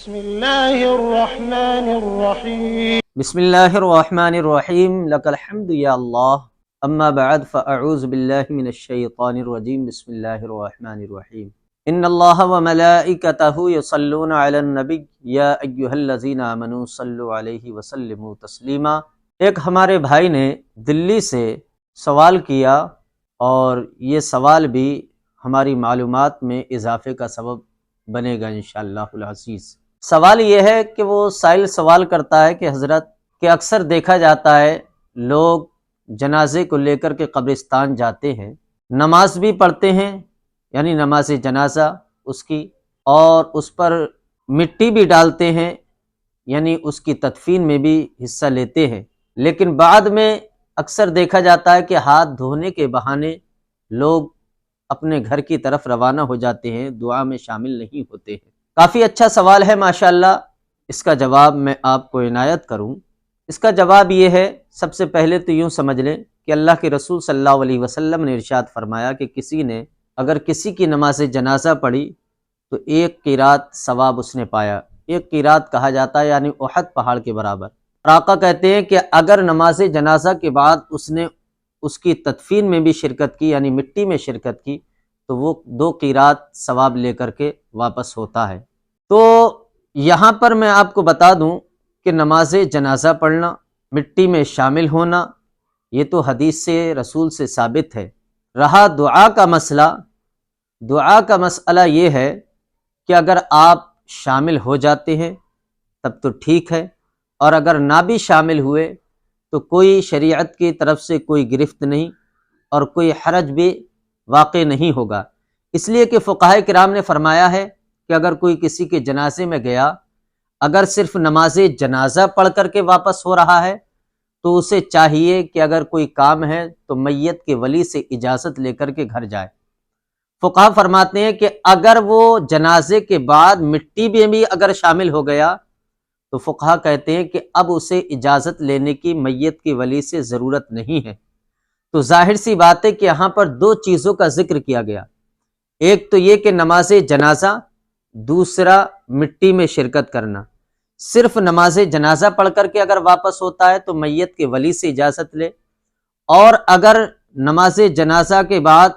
بسم الله الرحمن الرحيم. بسم اللہ الرحمن الرحیم لک الحمد یا اللہ اما بعد فاعوذ باللہ من الشیطان الرجیم بسم اللہ الرحمن الرحیم ان اللہ وملائکتہ یصلون علی النبی یا ایہا الذین آمنوا صلوا علیہ وسلموا تسلیما۔ ایک ہمارے بھائی نے دلی سے سوال کیا اور یہ سوال بھی ہماری معلومات میں اضافے کا سبب بنے گا انشاءاللہ العزیز۔ سوال یہ ہے کہ وہ سائل سوال کرتا ہے کہ حضرت کہ اکثر دیکھا جاتا ہے لوگ جنازے کو لے کر کے قبرستان جاتے ہیں، نماز بھی پڑھتے ہیں یعنی نماز جنازہ اس کی، اور اس پر مٹی بھی ڈالتے ہیں یعنی اس کی تدفین میں بھی حصہ لیتے ہیں، لیکن بعد میں اکثر دیکھا جاتا ہے کہ ہاتھ دھونے کے بہانے لوگ اپنے گھر کی طرف روانہ ہو جاتے ہیں، دعا میں شامل نہیں ہوتے ہیں۔ کافی اچھا سوال ہے ماشاءاللہ، اس کا جواب میں آپ کو عنایت کروں۔ اس کا جواب یہ ہے، سب سے پہلے تو یوں سمجھ لیں کہ اللہ کے رسول صلی اللہ علیہ وسلم نے ارشاد فرمایا کہ کسی نے اگر کسی کی نماز جنازہ پڑھی تو 1 قیرات ثواب اس نے پایا۔ 1 قیرات کہا جاتا ہے یعنی احد پہاڑ کے برابر۔ آقا کہتے ہیں کہ اگر نماز جنازہ کے بعد اس نے اس کی تدفین میں بھی شرکت کی یعنی مٹی میں شرکت کی تو وہ 2 قیرات ثواب لے کر کے واپس ہوتا ہے۔ تو یہاں پر میں آپ کو بتا دوں کہ نماز جنازہ پڑھنا، مٹی میں شامل ہونا، یہ تو حدیث سے رسول سے ثابت ہے۔ رہا دعا کا مسئلہ، دعا کا مسئلہ یہ ہے کہ اگر آپ شامل ہو جاتے ہیں تب تو ٹھیک ہے، اور اگر نہ بھی شامل ہوئے تو کوئی شریعت کی طرف سے کوئی گرفت نہیں اور کوئی حرج بھی واقع نہیں ہوگا، اس لیے کہ فقہائے کرام نے فرمایا ہے کہ اگر کوئی کسی کے جنازے میں گیا، اگر صرف نماز جنازہ پڑھ کر کے واپس ہو رہا ہے تو اسے چاہیے کہ اگر کوئی کام ہے تو میت کے ولی سے اجازت لے کر کے گھر جائے۔ فقہا فرماتے ہیں کہ اگر وہ جنازے کے بعد مٹی میں بھی اگر شامل ہو گیا تو فقہا کہتے ہیں کہ اب اسے اجازت لینے کی میت کے ولی سے ضرورت نہیں ہے۔ تو ظاہر سی بات ہے کہ یہاں پر 2 چیزوں کا ذکر کیا گیا، ایک تو یہ کہ نماز جنازہ، دوسرا مٹی میں شرکت کرنا۔ صرف نماز جنازہ پڑھ کر کے اگر واپس ہوتا ہے تو میت کے ولی سے اجازت لے، اور اگر نماز جنازہ کے بعد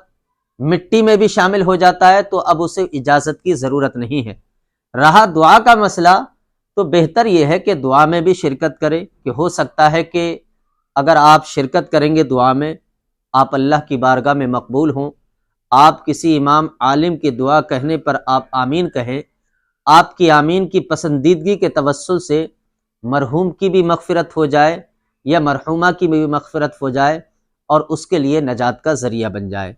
مٹی میں بھی شامل ہو جاتا ہے تو اب اسے اجازت کی ضرورت نہیں ہے۔ رہا دعا کا مسئلہ، تو بہتر یہ ہے کہ دعا میں بھی شرکت کرے، کہ ہو سکتا ہے کہ اگر آپ شرکت کریں گے دعا میں، آپ اللہ کی بارگاہ میں مقبول ہوں، آپ کسی امام عالم کی دعا کہنے پر آپ آمین کہیں، آپ کی آمین کی پسندیدگی کے توسل سے مرحوم کی بھی مغفرت ہو جائے یا مرحومہ کی بھی مغفرت ہو جائے اور اس کے لیے نجات کا ذریعہ بن جائے۔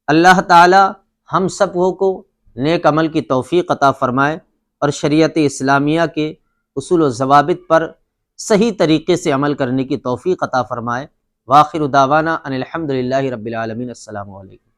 اللہ تعالی ہم سب کو نیک عمل کی توفیق عطا فرمائے اور شریعت اسلامیہ کے اصول و ضوابط پر صحیح طریقے سے عمل کرنے کی توفیق عطا فرمائے۔ وآخر دعوانا ان الحمد للہ رب العالمین۔ السلام علیکم۔